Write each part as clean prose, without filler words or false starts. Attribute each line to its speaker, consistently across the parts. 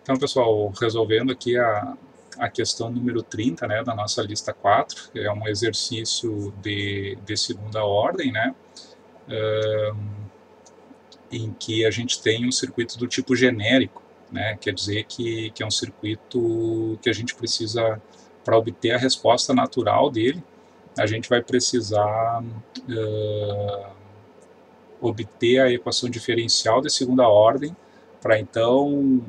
Speaker 1: Então, pessoal, resolvendo aqui a questão número 30, né, da nossa lista 4, é um exercício de segunda ordem, né, em que a gente tem um circuito do tipo genérico, né, quer dizer que é um circuito que a gente precisa, para obter a resposta natural dele, a gente vai precisar obter a equação diferencial de segunda ordem, para então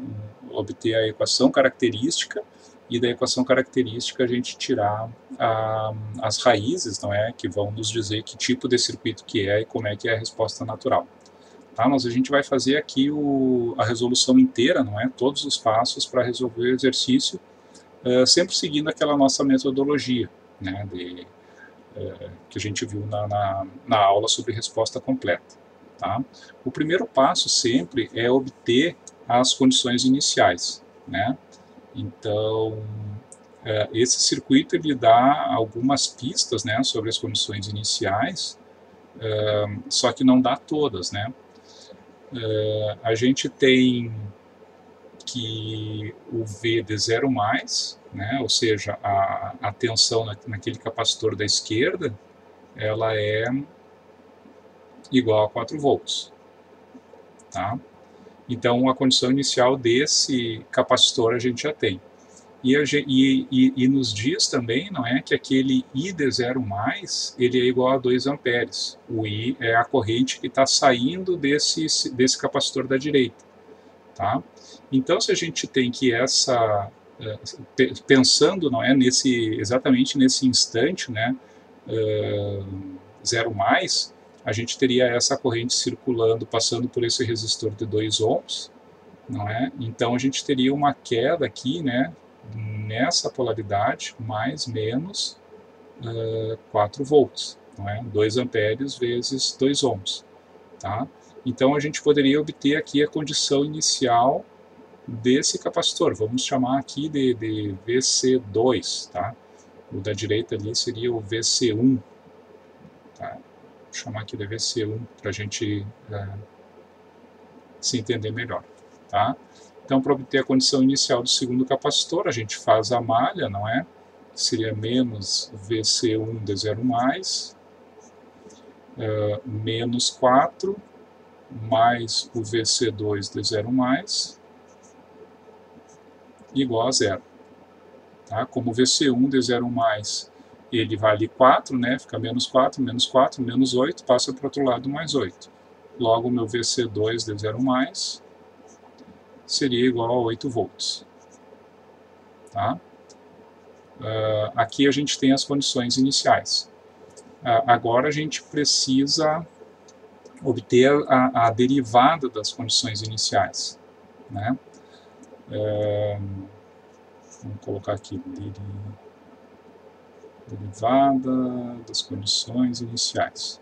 Speaker 1: obter a equação característica, e da equação característica a gente tirar as raízes, não é, que vão nos dizer que tipo de circuito que é e como é que é a resposta natural. Tá? Mas a gente vai fazer aqui a resolução inteira, não é, todos os passos para resolver o exercício, sempre seguindo aquela nossa metodologia, né, que a gente viu na aula sobre resposta completa. Tá? O primeiro passo sempre é obter as condições iniciais, né? Então, esse circuito ele dá algumas pistas, né, sobre as condições iniciais, só que não dá todas, né? A gente tem que o V de 0 mais, né, ou seja, a tensão naquele capacitor da esquerda, ela é igual a 4 volts. Tá? Então, a condição inicial desse capacitor a gente já tem. E nos diz também, não é, que aquele I de 0 mais, ele é igual a 2 amperes. O I é a corrente que está saindo desse capacitor da direita. Tá? Então, se a gente tem que pensando, não é, exatamente nesse instante, né, 0 mais, a gente teria essa corrente circulando, passando por esse resistor de 2 ohms, não é? Então a gente teria uma queda aqui, né, nessa polaridade, mais menos 4 volts, não é? 2 amperes vezes 2 ohms, tá? Então a gente poderia obter aqui a condição inicial desse capacitor, vamos chamar aqui de VC2, tá? O da direita ali seria o VC1, tá? Vou chamar aqui de VC1 para a gente se entender melhor, tá? Então, para obter a condição inicial do segundo capacitor, a gente faz a malha, não é? Que seria menos VC1 de 0 mais, menos 4, mais o VC2 de 0 mais, igual a 0. Tá? Como o VC1 de 0 mais, ele vale 4, né? Fica menos 4, menos 8, passa para o outro lado mais 8. Logo, o meu VC2 de 0 mais seria igual a 8 volts. Tá? Aqui a gente tem as condições iniciais. Agora a gente precisa obter a derivada das condições iniciais. Né? Vamos colocar aqui derivada das condições iniciais.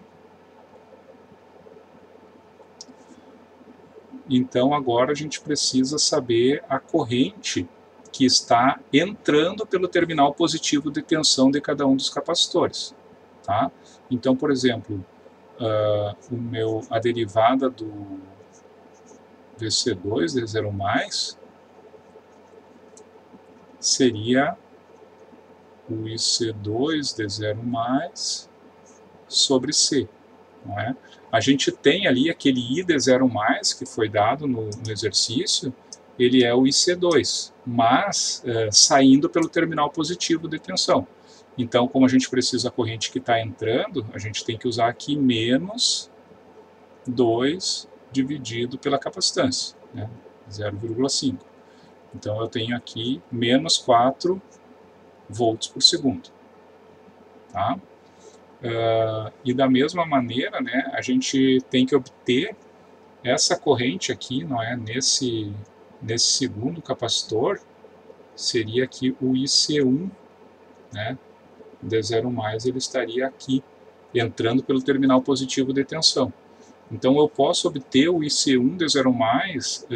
Speaker 1: Então agora a gente precisa saber a corrente que está entrando pelo terminal positivo de tensão de cada um dos capacitores. Tá? Então, por exemplo, a derivada do VC2 de 0 mais seria o IC2 de 0 mais sobre C. Não é? A gente tem ali aquele I de 0 mais que foi dado no exercício, ele é o IC2, mas saindo pelo terminal positivo de tensão. Então, como a gente precisa da corrente que está entrando, a gente tem que usar aqui menos 2 dividido pela capacitância, né? 0,5. Então, eu tenho aqui menos 4 volts por segundo. Tá? E da mesma maneira, né, a gente tem que obter essa corrente aqui, não é, nesse segundo capacitor, seria aqui o IC1, né, de 0 mais, ele estaria aqui, entrando pelo terminal positivo de tensão. Então eu posso obter o IC1 de 0 mais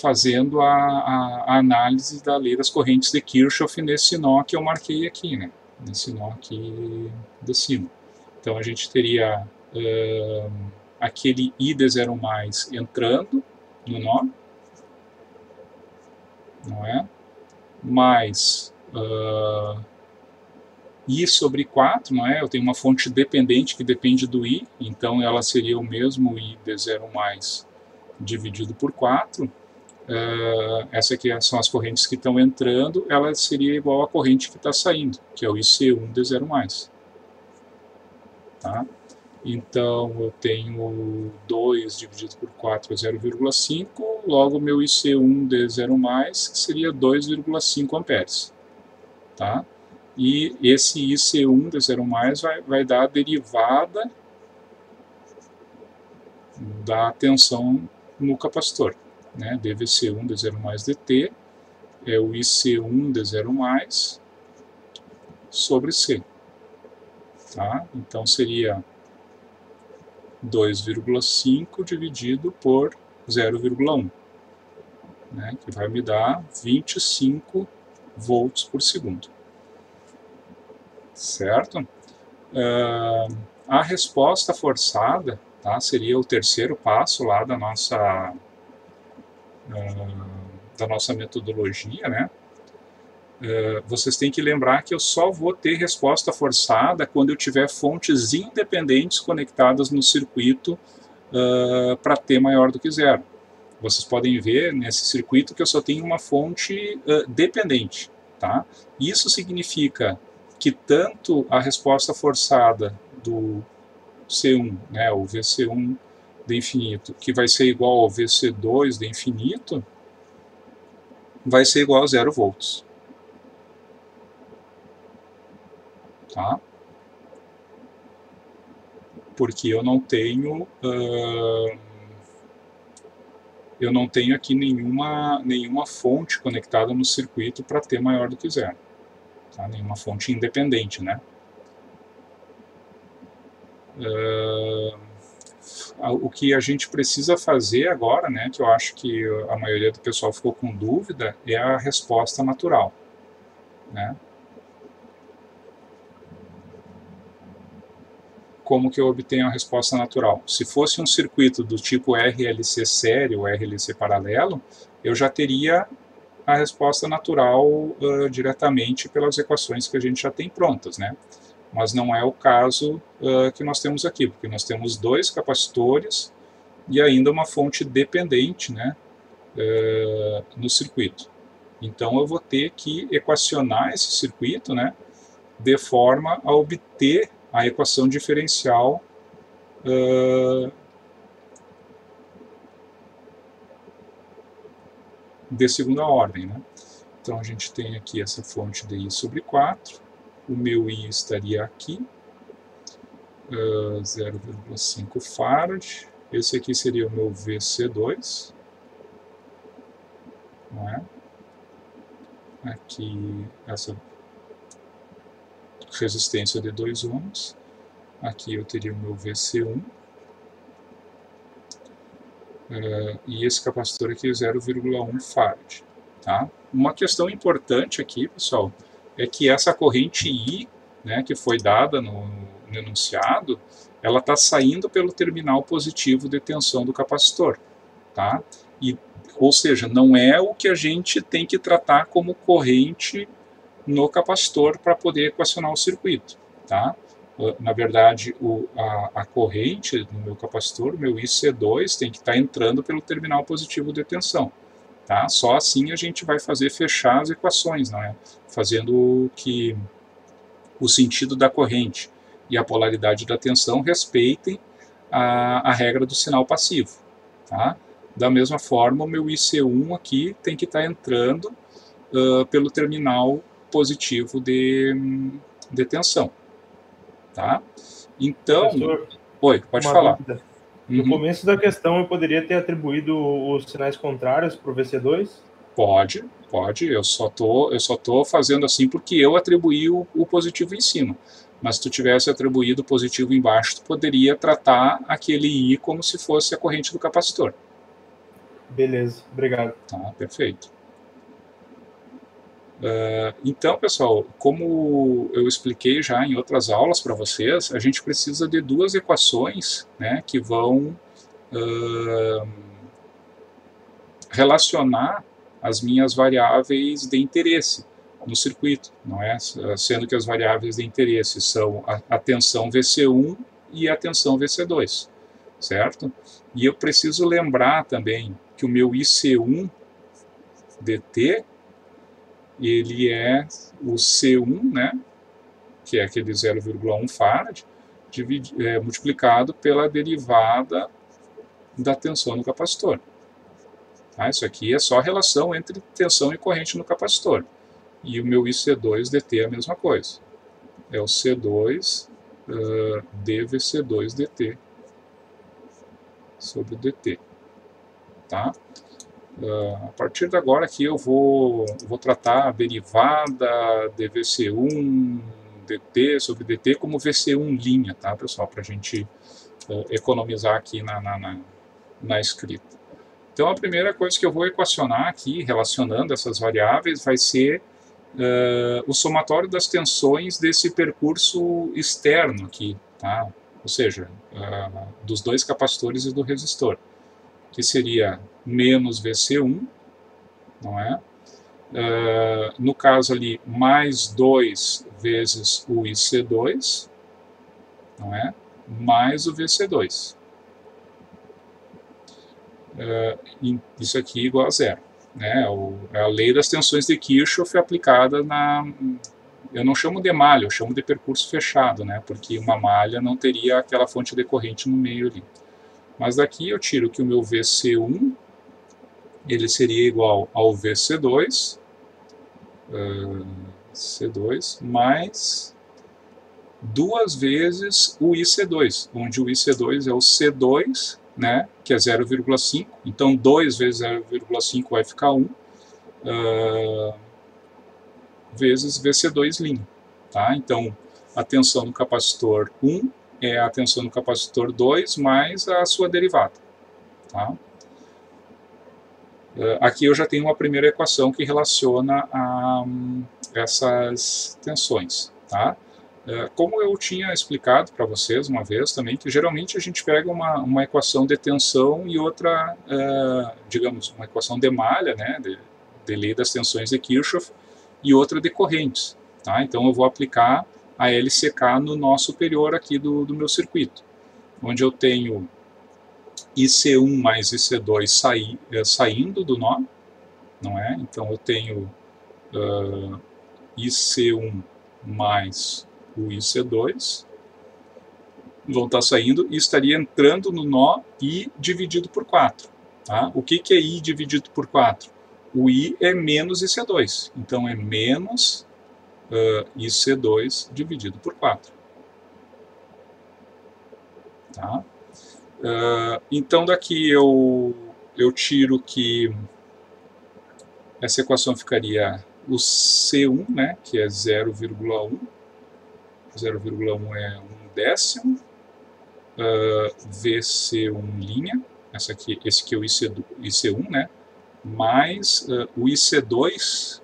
Speaker 1: fazendo a análise da lei das correntes de Kirchhoff nesse nó que eu marquei aqui, né? Nesse nó aqui de cima. Então a gente teria aquele I de 0 mais entrando no nó, não é? Mais I sobre 4, não é? Eu tenho uma fonte dependente que depende do I, então ela seria o mesmo I de 0 mais dividido por 4. Essa aqui são as correntes que estão entrando, ela seria igual à corrente que está saindo, que é o IC1 de 0 mais. Tá? Então, eu tenho 2 dividido por 4 é 0,5, logo meu IC1 de 0 mais seria 2,5 amperes. Tá? E esse IC1 de 0 mais vai dar a derivada da tensão no capacitor. Né? dVc1 de 0 mais dt é o IC1 de 0 mais sobre C. Tá? Então, seria 2,5 dividido por 0,1, né, que vai me dar 25 volts por segundo. Certo? A resposta forçada, tá, seria o terceiro passo lá da nossa metodologia, né? Vocês têm que lembrar que eu só vou ter resposta forçada quando eu tiver fontes independentes conectadas no circuito para T maior do que zero. Vocês podem ver nesse circuito que eu só tenho uma fonte dependente. Tá? Isso significa que tanto a resposta forçada do C1, né, o VC1 de infinito, que vai ser igual ao VC2 de infinito, vai ser igual a 0 volts. Tá? Porque eu não tenho aqui nenhuma fonte conectada no circuito para T maior do que zero. Tá? Nenhuma fonte independente, né? O que a gente precisa fazer agora, né, que eu acho que a maioria do pessoal ficou com dúvida, é a resposta natural. Né? Como que eu obtenho a resposta natural? Se fosse um circuito do tipo RLC série ou RLC paralelo, eu já teria a resposta natural diretamente pelas equações que a gente já tem prontas, né? Mas não é o caso que nós temos aqui, porque nós temos 2 capacitores e ainda uma fonte dependente, né, no circuito. Então eu vou ter que equacionar esse circuito, né, de forma a obter a equação diferencial de segunda ordem. Né? Então a gente tem aqui essa fonte de I sobre 4, o meu I estaria aqui, 0,5 farad, esse aqui seria o meu VC2, não é? Aqui essa resistência de 2 ohms, aqui eu teria o meu VC1, e esse capacitor aqui é 0,1 farad. Tá? Uma questão importante aqui, pessoal, é que essa corrente I, né, que foi dada no enunciado, ela está saindo pelo terminal positivo de tensão do capacitor. Tá? Ou seja, não é o que a gente tem que tratar como corrente no capacitor para poder equacionar o circuito. Tá? Na verdade, a corrente no meu capacitor, o meu IC2, tem que estar entrando pelo terminal positivo de tensão. Tá? Só assim a gente vai fazer fechar as equações, né? Fazendo que o sentido da corrente e a polaridade da tensão respeitem a regra do sinal passivo. Tá? Da mesma forma, o meu IC1 aqui tem que estar entrando pelo terminal positivo de tensão. Tá? Então,
Speaker 2: professor,
Speaker 1: oi, pode falar.
Speaker 2: Dúvida. No começo da questão, eu poderia ter atribuído os sinais contrários para o VC2?
Speaker 1: Pode. Eu só tô fazendo assim porque eu atribuí o positivo em cima. Mas se tu tivesse atribuído o positivo embaixo, tu poderia tratar aquele I como se fosse a corrente do capacitor.
Speaker 2: Beleza, obrigado.
Speaker 1: Tá, perfeito. Então, pessoal, como eu expliquei já em outras aulas para vocês, a gente precisa de 2 equações, né, que vão relacionar as minhas variáveis de interesse no circuito, não é? Sendo que as variáveis de interesse são a tensão VC1 e a tensão VC2, certo? E eu preciso lembrar também que o meu IC1 dt, ele é o C1, né, que é aquele 0,1 farad, multiplicado pela derivada da tensão no capacitor. Tá? Isso aqui é só a relação entre tensão e corrente no capacitor. E o meu IC2 dt é a mesma coisa. É o C2 dVC2 dt sobre dt. Tá? A partir de agora aqui eu vou tratar a derivada dVC1 dt sobre dt como VC1 linha, tá, pessoal? Para a gente economizar aqui na escrita. Então a primeira coisa que eu vou equacionar aqui, relacionando essas variáveis, vai ser o somatório das tensões desse percurso externo aqui, tá? Ou seja, dos dois capacitores e do resistor, que seria menos VC1, não é? No caso ali, mais 2 vezes o IC2, não é? Mais o VC2. Isso aqui igual a zero. Né? É a lei das tensões de Kirchhoff aplicada eu não chamo de malha, eu chamo de percurso fechado, né? Porque uma malha não teria aquela fonte de corrente no meio ali. Mas daqui eu tiro que o meu VC1 ele seria igual ao VC2, C2 mais 2 vezes o IC2, onde o IC2 é o C2, né, que é 0,5, então 2 vezes 0,5 vai ficar 1, vezes VC2'. Tá? Então, a tensão no capacitor 1 é a tensão no capacitor 2 mais a sua derivada. Tá? Aqui eu já tenho uma primeira equação que relaciona essas tensões. Tá? Como eu tinha explicado para vocês uma vez também, que geralmente a gente pega uma equação de tensão e outra, digamos, uma equação de malha, né, de lei das tensões de Kirchhoff, e outra de correntes. Tá? Então eu vou aplicar a LCK no nó superior aqui do meu circuito, onde eu tenho IC1 mais IC2 saindo do nó, não é? Então eu tenho IC1 mais o IC2 vão estar saindo e estaria entrando no nó I dividido por 4. Tá? O que é I dividido por 4? O I é menos IC2, então é menos IC2 dividido por 4. Tá? Então daqui eu tiro que essa equação ficaria o C1, né, que é 0,1. 0,1 é 1/10, VC1', esse aqui é o IC1, né, mais o IC2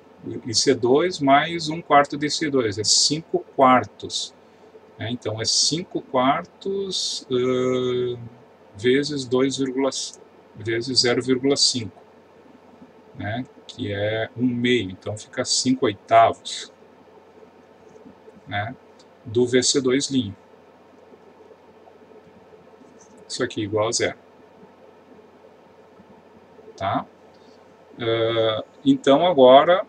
Speaker 1: mais 1/4 de IC2, é 5/4. Né, então é 5/4 vezes 0,5, né, que é 1/2, então fica 5/8, né, do VC2'. Isso aqui igual a zero. Tá? Então agora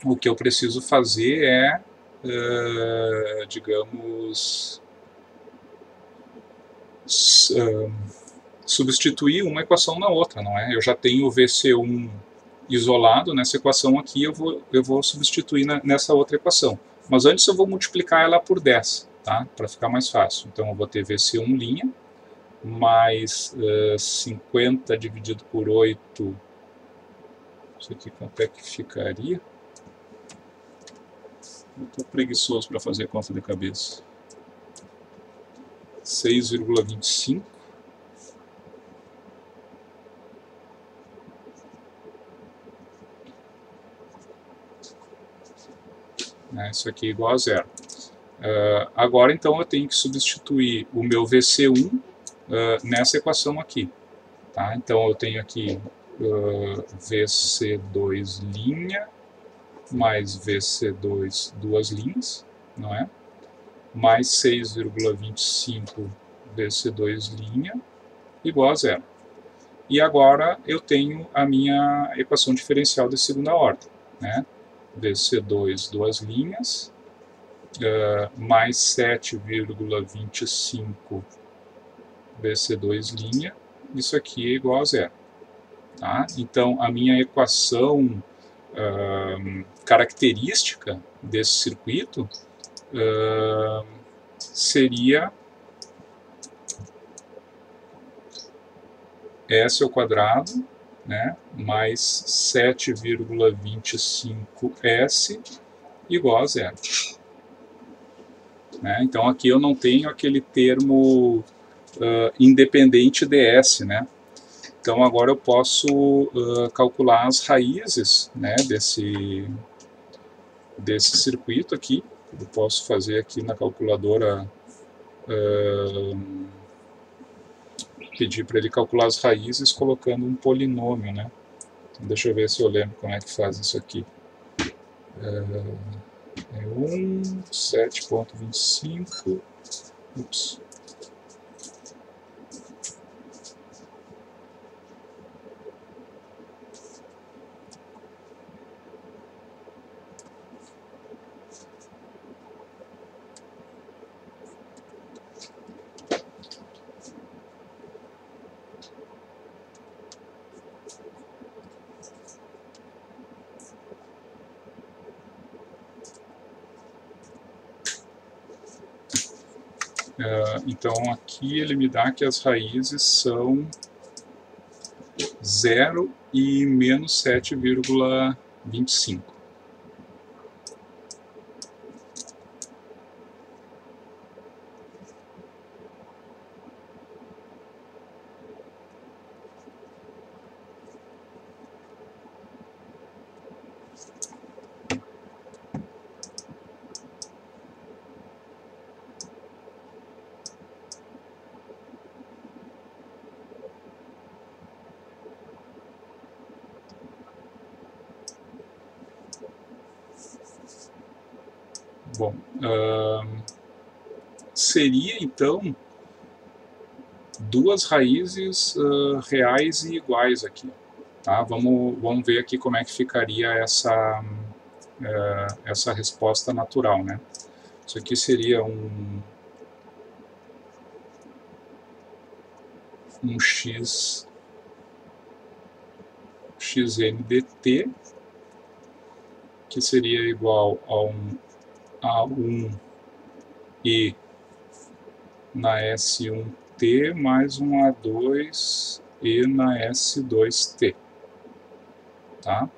Speaker 1: o que eu preciso fazer é, digamos, substituir uma equação na outra, não é? Eu já tenho o VC1 isolado nessa equação aqui, eu vou substituir nessa outra equação. Mas antes eu vou multiplicar ela por 10, tá? Para ficar mais fácil. Então eu vou ter VC1' mais 50 dividido por 8. Isso aqui quanto é que ficaria? Eu estou preguiçoso para fazer conta de cabeça. 6,25. Isso aqui é igual a zero. Agora, então, eu tenho que substituir o meu VC1 nessa equação aqui. Tá? Então, eu tenho aqui VC2 linha mais VC2 duas linhas, não é? Mais 6,25 VC2 linha igual a zero. E agora eu tenho a minha equação diferencial de segunda ordem, né? VC2 duas linhas mais 7,25 VC2 linha, isso aqui é igual a zero. Tá? Então, a minha equação característica desse circuito seria S ao quadrado, né, mais 7,25S igual a zero. Né? Então, aqui eu não tenho aquele termo independente de S, né? Então, agora eu posso calcular as raízes, né, desse circuito aqui. Eu posso fazer aqui na calculadora, pedir para ele calcular as raízes colocando um polinômio, né? Então, deixa eu ver se eu lembro como é que faz isso aqui. É 7,25. Ups. Então, aqui ele me dá que as raízes são 0 e menos 7,25. Bom, seria então duas raízes reais e iguais aqui. Tá? Vamos ver aqui como é que ficaria essa resposta natural, né? Isso aqui seria um xn dt, que seria igual a um A1E na S1T mais um A2E na S2T. Tá?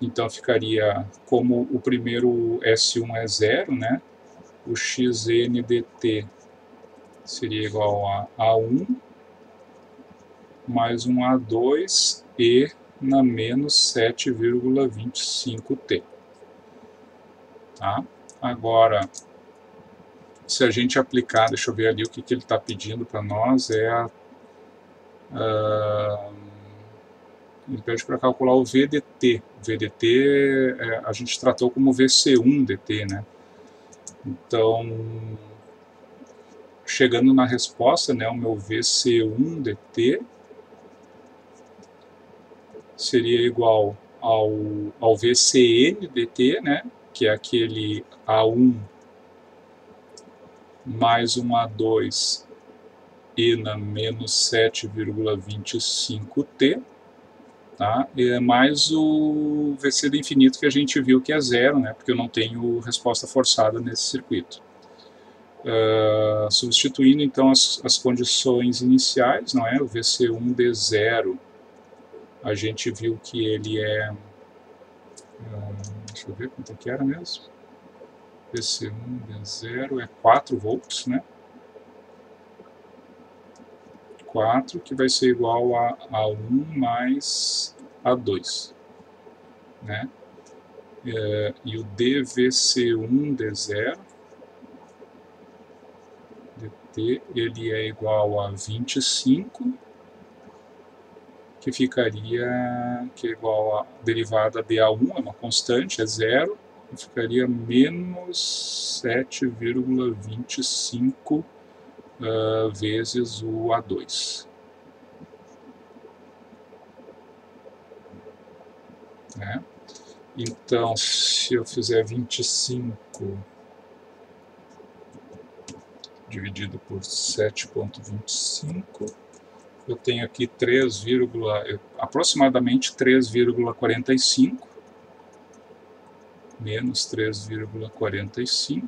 Speaker 1: Então ficaria, como o primeiro S1 é zero, né? O xn dt seria igual a A1 mais um A2E na menos 7,25T. Tá? Agora, se a gente aplicar, deixa eu ver ali o que ele está pedindo para nós, ele pede para calcular o VDT. VDT a gente tratou como VC1 dt, né? Então, chegando na resposta, né, o meu VC1 dt seria igual ao VCN dt, né, que é aquele A1 mais um A2 e na menos 7,25T, tá? E é mais o VC do infinito que a gente viu que é zero, né, porque eu não tenho resposta forçada nesse circuito. Substituindo então as condições iniciais, não é? O VC1 de 0, a gente viu que ele é, deixa eu ver quanto é que era mesmo, VC1 de 0 é 4 volts, né? 4, que vai ser igual a 1 mais A2, né? E o dVC1 de 0 dt, ele é igual a 25 que ficaria, que é igual a derivada dA1, é uma constante, é zero, e ficaria menos 7,25 vezes o A2. Né? Então, se eu fizer 25 dividido por 7,25, eu tenho aqui aproximadamente 3,45, menos 3,45,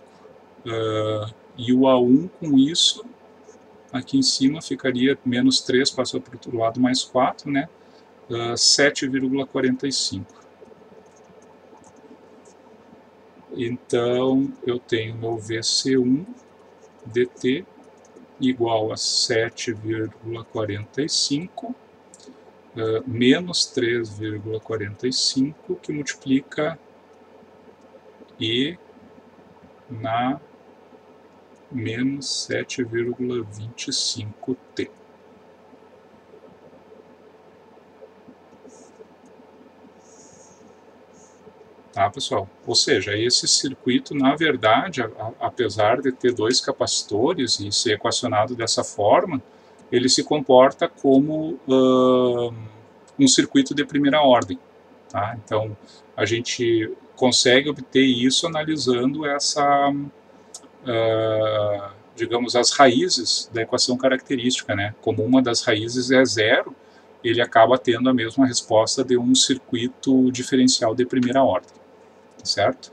Speaker 1: e o A1 com isso, aqui em cima ficaria menos 3, passou para o outro lado, mais 4, né? 7,45. Então, eu tenho meu VC1 dt igual a 7,45 menos 3,45, que multiplica E na menos 7,25t. Tá, pessoal? Ou seja, esse circuito, na verdade, apesar de ter dois capacitores e ser equacionado dessa forma, ele se comporta como um circuito de primeira ordem. Tá? Então, a gente consegue obter isso analisando digamos, as raízes da equação característica, né? Como uma das raízes é zero, ele acaba tendo a mesma resposta de um circuito diferencial de primeira ordem, certo?